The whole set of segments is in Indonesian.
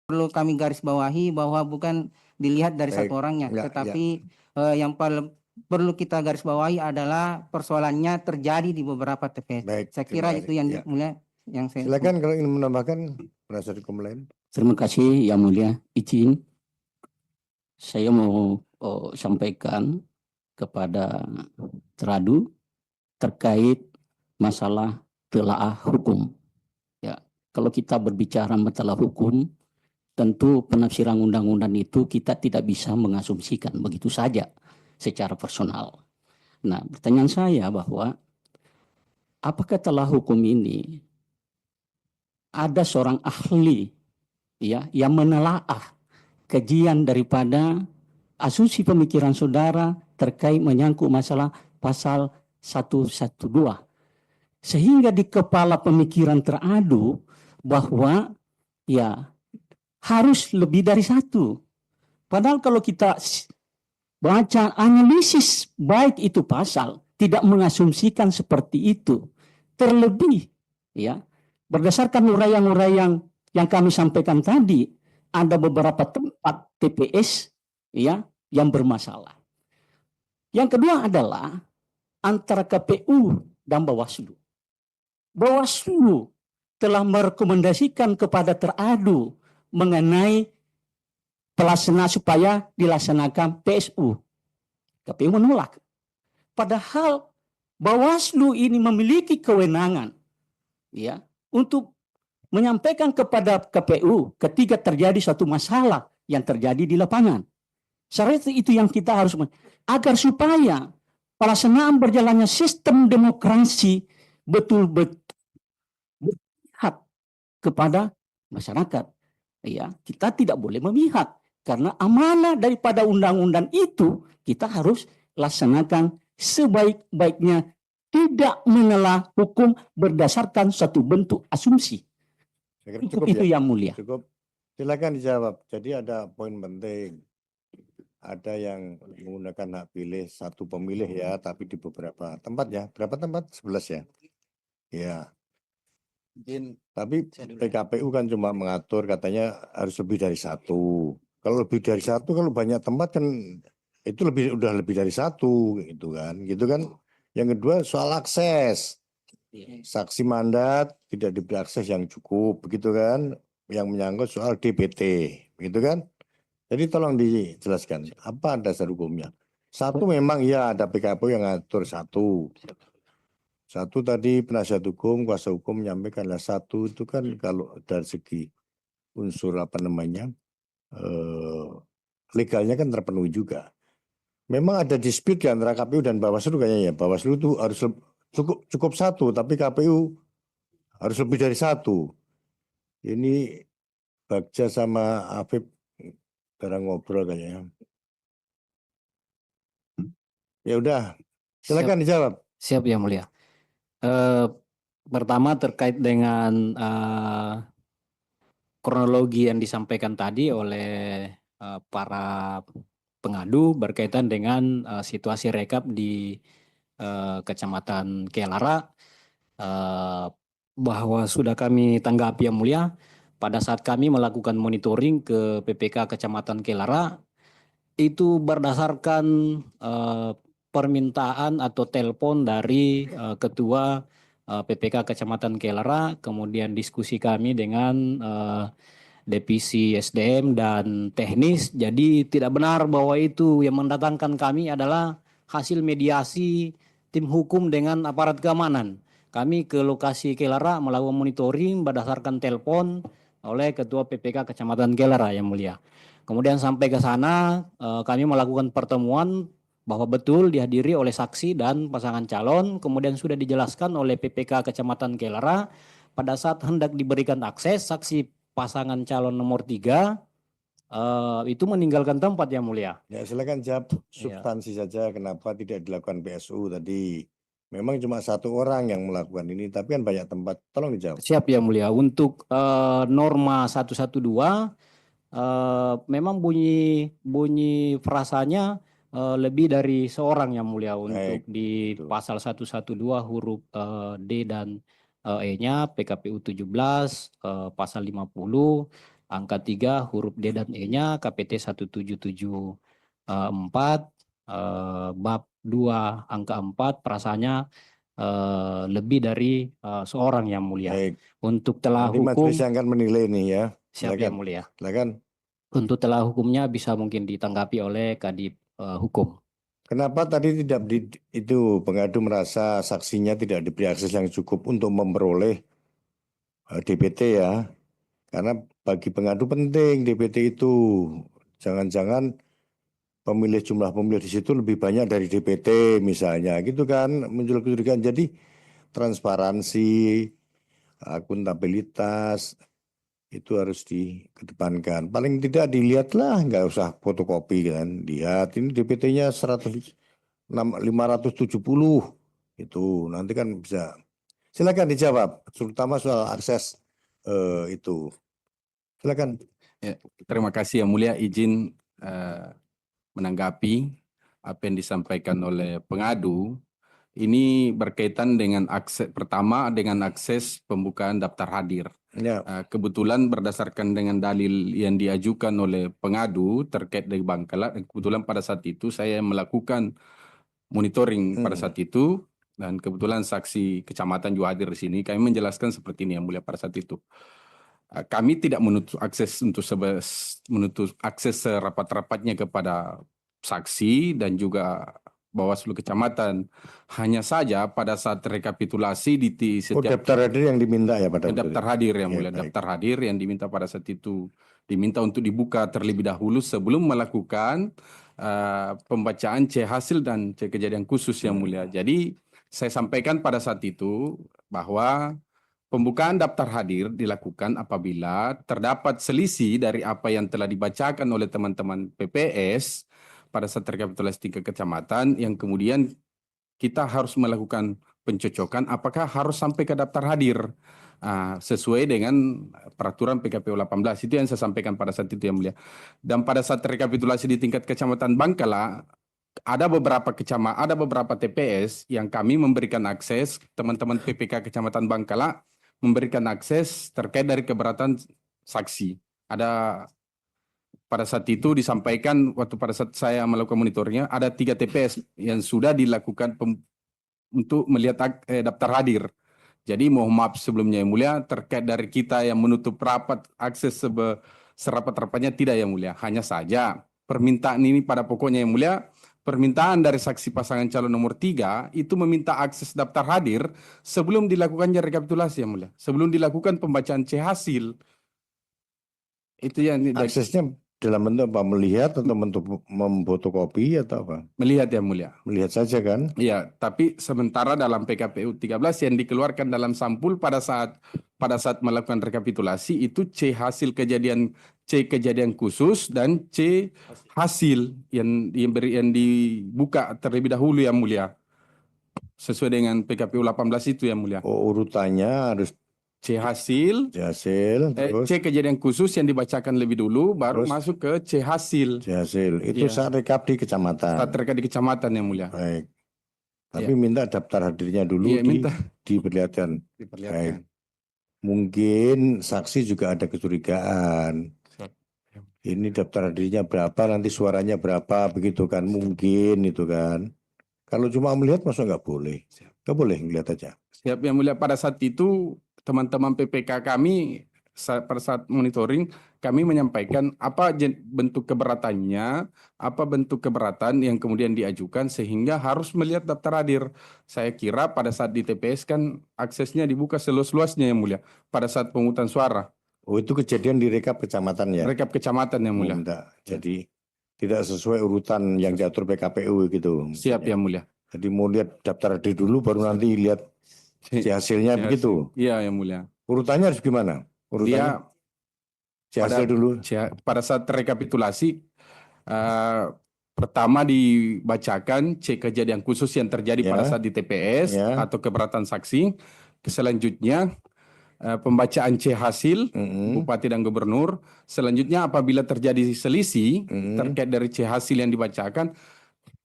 perlu kami garis bawahi bahwa bukan dilihat dari Baik, satu orangnya, ya, tetapi yang paling perlu kita garis bawahi adalah persoalannya terjadi di beberapa TPS. Baik, Saya terima kira kasih. itu yang Ya. mulia yang saya. Silakan kalau ingin menambahkan penasihat hukum lain. Terima kasih Yang Mulia. Izin saya mau sampaikan kepada teradu terkait masalah telaah hukum. Ya, kalau kita berbicara masalah hukum, tentu penafsiran undang-undang itu kita tidak bisa mengasumsikan begitu saja secara personal. Nah, pertanyaan saya bahwa apakah telah hukum ini ada seorang ahli ya yang menelaah kajian daripada asumsi pemikiran saudara terkait menyangkut masalah pasal 112 sehingga di kepala pemikiran teradu bahwa ya harus lebih dari satu. Padahal kalau kita baca analisis baik itu pasal tidak mengasumsikan seperti itu. Terlebih ya berdasarkan uraian-uraian yang kami sampaikan tadi ada beberapa tempat TPS ya yang bermasalah. Yang kedua adalah antara KPU dan Bawaslu. Bawaslu telah merekomendasikan kepada teradu mengenai pelaksana supaya dilaksanakan PSU. KPU menolak. Padahal Bawaslu ini memiliki kewenangan ya untuk menyampaikan kepada KPU ketika terjadi suatu masalah yang terjadi di lapangan. Seharusnya itu yang kita harus agar supaya pelaksanaan berjalannya sistem demokrasi betul-betul berpihak kepada masyarakat. Ya, kita tidak boleh memihak karena amanah daripada undang-undang itu kita harus laksanakan sebaik-baiknya, tidak menelaah hukum berdasarkan satu bentuk asumsi. Cukup itu ya? yang mulia. Cukup. Silakan dijawab. Jadi ada poin penting. Ada yang menggunakan hak pilih satu pemilih ya, tapi di beberapa tempat ya. Berapa tempat? 11 ya. Ya. Tapi PKPU kan cuma mengatur katanya harus lebih dari satu. Kalau lebih dari satu, kalau banyak tempat kan itu udah lebih dari satu gitu kan. Gitu kan. Yang kedua soal akses. Saksi mandat tidak diberi akses yang cukup begitu kan. Yang menyangkut soal DPT begitu kan. Jadi tolong dijelaskan apa dasar hukumnya. Satu memang ya ada PKPU yang ngatur satu. Satu tadi penasihat hukum, kuasa hukum menyampaikan lah satu itu kan kalau dari segi unsur apa namanya legalnya kan terpenuhi juga. Memang ada dispute di antara KPU dan Bawaslu kayaknya ya. Bawaslu itu harus cukup satu, tapi KPU harus lebih dari satu. Ini Bagja sama Afif barang ngobrol kayaknya. Ya udah, silakan dijawab. Siap Yang Mulia. Pertama terkait dengan kronologi yang disampaikan tadi oleh para pengadu berkaitan dengan situasi rekap di Kecamatan Kelara, bahwa sudah kami tanggapi Yang Mulia pada saat kami melakukan monitoring ke PPK Kecamatan Kelara itu berdasarkan permintaan atau telepon dari Ketua PPK Kecamatan Kelara, kemudian diskusi kami dengan Divisi SDM dan teknis. Jadi tidak benar bahwa itu yang mendatangkan kami adalah hasil mediasi tim hukum dengan aparat keamanan. Kami ke lokasi Kelara melakukan monitoring berdasarkan telepon oleh Ketua PPK Kecamatan Kelara Yang Mulia. Kemudian sampai ke sana kami melakukan pertemuan bahwa betul dihadiri oleh saksi dan pasangan calon. Kemudian sudah dijelaskan oleh PPK Kecamatan Kelara pada saat hendak diberikan akses saksi pasangan calon nomor 3 itu meninggalkan tempat Yang Mulia. Ya silakan jawab substansi saja kenapa tidak dilakukan PSU tadi. Memang cuma satu orang yang melakukan ini, tapi kan banyak tempat. Tolong dijawab. Siap Yang Mulia. Untuk norma 112 memang bunyi frasanya lebih dari seorang Yang Mulia. Untuk di pasal 112 huruf D dan E-nya PKPU 17 pasal 50 angka 3 huruf D dan E-nya KPT 1774 bab 2 angka 4 perasaannya lebih dari seorang yang mulia. Baik. Untuk telah Nanti hukum, majelis yang akan menilai nih ya. siap yang Silakan. mulia. Silakan. Untuk telah hukumnya bisa mungkin ditanggapi oleh Kadip Hukum. Kenapa tadi tidak itu pengadu merasa saksinya tidak diberi akses yang cukup untuk memperoleh DPT ya? Karena bagi pengadu penting DPT itu. Jangan-jangan jumlah pemilih di situ lebih banyak dari DPT misalnya, gitu kan? Muncul kecurigaan. Jadi transparansi, akuntabilitas itu harus dikedepankan. Paling tidak dilihatlah, nggak usah fotokopi kan. Lihat ini DPT-nya 570 itu nanti kan bisa. Silakan dijawab, terutama soal akses itu. Silakan. Ya, terima kasih yang mulia, izin menanggapi apa yang disampaikan oleh pengadu. Ini berkaitan dengan akses pertama dengan akses pembukaan daftar hadir. Ya, Kebetulan berdasarkan dengan dalil yang diajukan oleh pengadu terkait dengan Bangkalan, kebetulan pada saat itu saya melakukan monitoring pada saat itu dan kebetulan saksi kecamatan juga hadir di sini. Kami menjelaskan seperti ini yang mulia pada saat itu. Kami tidak menutup akses menutup akses serapat-rapatnya kepada saksi dan juga Bawaslu kecamatan. Hanya saja pada saat rekapitulasi di setiap daftar hadir yang diminta ya pada waktu daftar itu. hadir yang Ya, mulia, baik. daftar hadir yang diminta pada saat itu diminta untuk dibuka terlebih dahulu sebelum melakukan pembacaan C hasil dan C kejadian khusus yang mulia. Jadi saya sampaikan pada saat itu bahwa pembukaan daftar hadir dilakukan apabila terdapat selisih dari apa yang telah dibacakan oleh teman-teman PPS pada saat rekapitulasi tingkat kecamatan yang kemudian kita harus melakukan pencocokan apakah harus sampai ke daftar hadir sesuai dengan peraturan PKPU 18. Itu yang saya sampaikan pada saat itu yang mulia. Dan pada saat rekapitulasi di tingkat kecamatan Bangkala ada beberapa TPS yang kami memberikan akses, teman-teman PPK Kecamatan Bangkala memberikan akses terkait dari keberatan saksi. Ada pada saat itu disampaikan waktu pada saat saya melakukan monitoringnya ada 3 TPS yang sudah dilakukan untuk melihat daftar hadir. Jadi mohon maaf sebelumnya yang mulia terkait dari kita yang menutup rapat akses serapat-rapatnya tidak yang mulia. Hanya saja permintaan ini pada pokoknya yang mulia permintaan dari saksi pasangan calon nomor 3 itu meminta akses daftar hadir sebelum dilakukannya rekapitulasi yang mulia. Sebelum dilakukan pembacaan C hasil. Itu yang Aksesnya dalam bentuk apa? Melihat atau bentuk memfotokopi atau apa? melihat yang mulia. Melihat saja kan? Iya, tapi sementara dalam PKPU 13 yang dikeluarkan dalam sampul pada saat melakukan rekapitulasi itu C hasil kejadian, C kejadian khusus dan C hasil yang dibuka terlebih dahulu yang mulia. Sesuai dengan PKPU 18 itu yang mulia. Oh, urutannya harus C hasil, terus C kejadian khusus yang dibacakan lebih dulu baru Terus? masuk ke C hasil. hasil. Itu Iya. saat rekap di kecamatan. Saat terkait di kecamatan yang mulia. Baik. Tapi minta daftar hadirnya dulu Iya, minta diperlihatkan. diperlihatkan. Mungkin saksi juga ada kecurigaan. Ini daftar hadirnya berapa, nanti suaranya berapa, begitu kan? Mungkin itu kan. Kalau cuma melihat masa nggak boleh? Nggak boleh melihat aja. Siap yang mulia, pada saat itu teman-teman PPK kami pada saat monitoring kami menyampaikan apa bentuk keberatannya, apa bentuk keberatan yang kemudian diajukan sehingga harus melihat daftar hadir. Saya kira pada saat di TPS kan aksesnya dibuka seluas-luasnya yang mulia pada saat pemungutan suara. Oh, itu kejadian di rekap kecamatan ya? Rekap kecamatan yang mulia. Enggak. Jadi tidak sesuai urutan yang diatur PKPU gitu. Siap yang mulia. Jadi mau lihat daftar hadir dulu baru nanti lihat hasilnya begitu. Iya yang mulia. Urutannya harus gimana? Urutannya hasil dulu. Pada saat rekapitulasi pertama dibacakan C kejadian khusus yang terjadi pada saat di TPS atau keberatan saksi. Selanjutnya pembacaan C hasil Bupati dan Gubernur. Selanjutnya apabila terjadi selisih terkait dari C hasil yang dibacakan,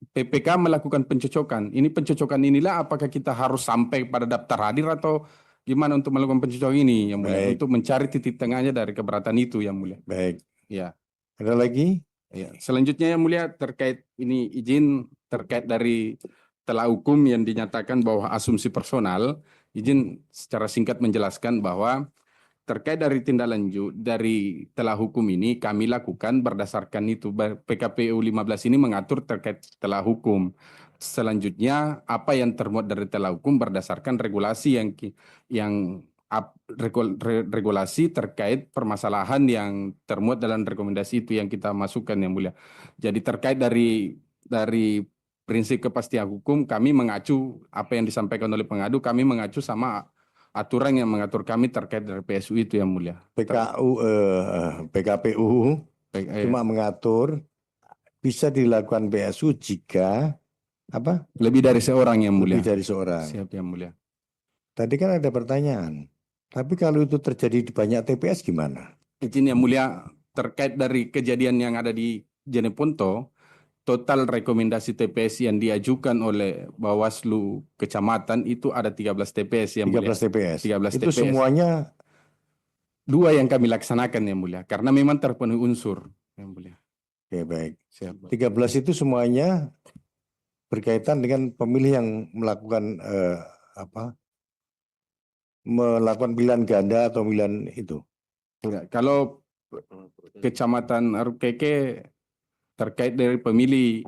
PPK melakukan pencocokan. Ini pencocokan inilah apakah kita harus sampai pada daftar hadir atau gimana untuk melakukan pencocokan ini yang mulia, Baik. untuk mencari titik tengahnya dari keberatan itu yang mulia. Baik. Ya. Ada lagi? Ya. Selanjutnya yang mulia terkait ini izin terkait dari telah hukum yang dinyatakan bahwa asumsi personal, izin secara singkat menjelaskan bahwa terkait dari tindak lanjut dari telah hukum ini kami lakukan berdasarkan itu PKPU 15 ini mengatur terkait telah hukum. Selanjutnya apa yang termuat dari telah hukum berdasarkan regulasi regulasi terkait permasalahan yang termuat dalam rekomendasi itu yang kita masukkan yang mulia. Jadi terkait dari prinsip kepastian hukum kami mengacu apa yang disampaikan oleh pengadu, kami mengacu sama aturan yang mengatur kami terkait dari PSU itu yang mulia. PKPU cuma mengatur bisa dilakukan PSU jika apa? Lebih dari seorang yang mulia. Lebih dari seorang. Siap yang mulia. Tadi kan ada pertanyaan. Tapi kalau itu terjadi di banyak TPS gimana? Izin yang mulia terkait dari kejadian yang ada di Jeneponto, total rekomendasi TPS yang diajukan oleh Bawaslu Kecamatan itu ada 13 TPS yang 13 mulia. TPS. 13 Itu TPS. semuanya 2 yang kami laksanakan yang mulia karena memang terpenuhi unsur yang mulia. oke, baik. Siap. 13 itu semuanya berkaitan dengan pemilih yang melakukan melakukan pilihan ganda atau pilihan itu. Enggak, kalau Kecamatan Arukeke terkait dari pemilih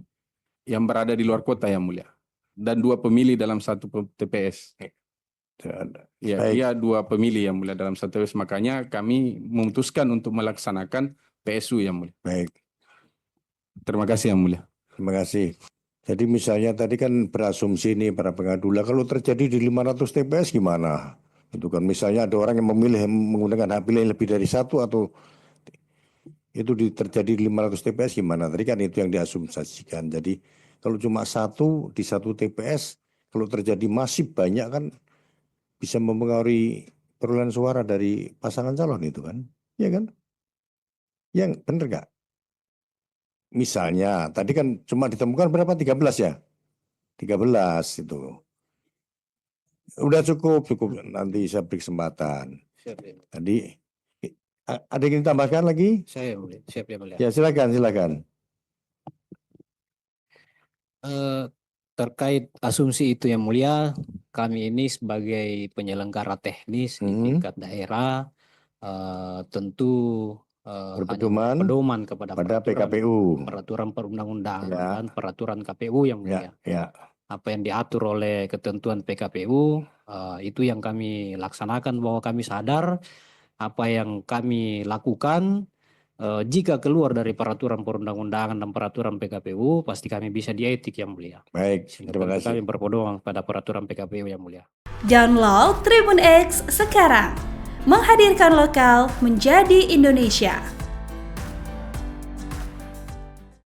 yang berada di luar kota yang mulia dan 2 pemilih dalam satu TPS. Ya, Baik. dia 2 pemilih yang mulia dalam satu TPS, makanya kami memutuskan untuk melaksanakan PSU yang mulia. Baik. Terima kasih yang mulia. Terima kasih. Jadi misalnya tadi kan berasumsi nih para pengadu, lah kalau terjadi di 500 TPS gimana? Itu kan misalnya ada orang yang memilih menggunakan hak pilih lebih dari 1 atau itu terjadi di 500 TPS gimana? Tadi kan itu yang diasumsikan. Jadi kalau cuma 1 di 1 TPS, kalau terjadi masih banyak kan bisa mempengaruhi perolehan suara dari pasangan calon itu kan? Iya kan? Yang benar nggak? Misalnya tadi kan cuma ditemukan berapa? 13 ya? 13 itu. Udah cukup nanti saya beri kesempatan. Tadi ada yang ditambahkan lagi? Saya mulia, siap ya mulia. Ya silakan. Terkait asumsi itu yang mulia, kami ini sebagai penyelenggara teknis di tingkat daerah tentu hanya pedoman kepada pada PKPU, peraturan perundang-undangan ya, dan peraturan KPU yang mulia. Ya. Apa yang diatur oleh ketentuan PKPU itu yang kami laksanakan, bahwa kami sadar apa yang kami lakukan jika keluar dari peraturan perundang-undangan dan peraturan PKPU pasti kami bisa dietik yang mulia. Baik, Sehingga terima tentu kasih. kami berpedoman pada peraturan PKPU yang mulia. Download Tribun X sekarang, menghadirkan lokal menjadi Indonesia.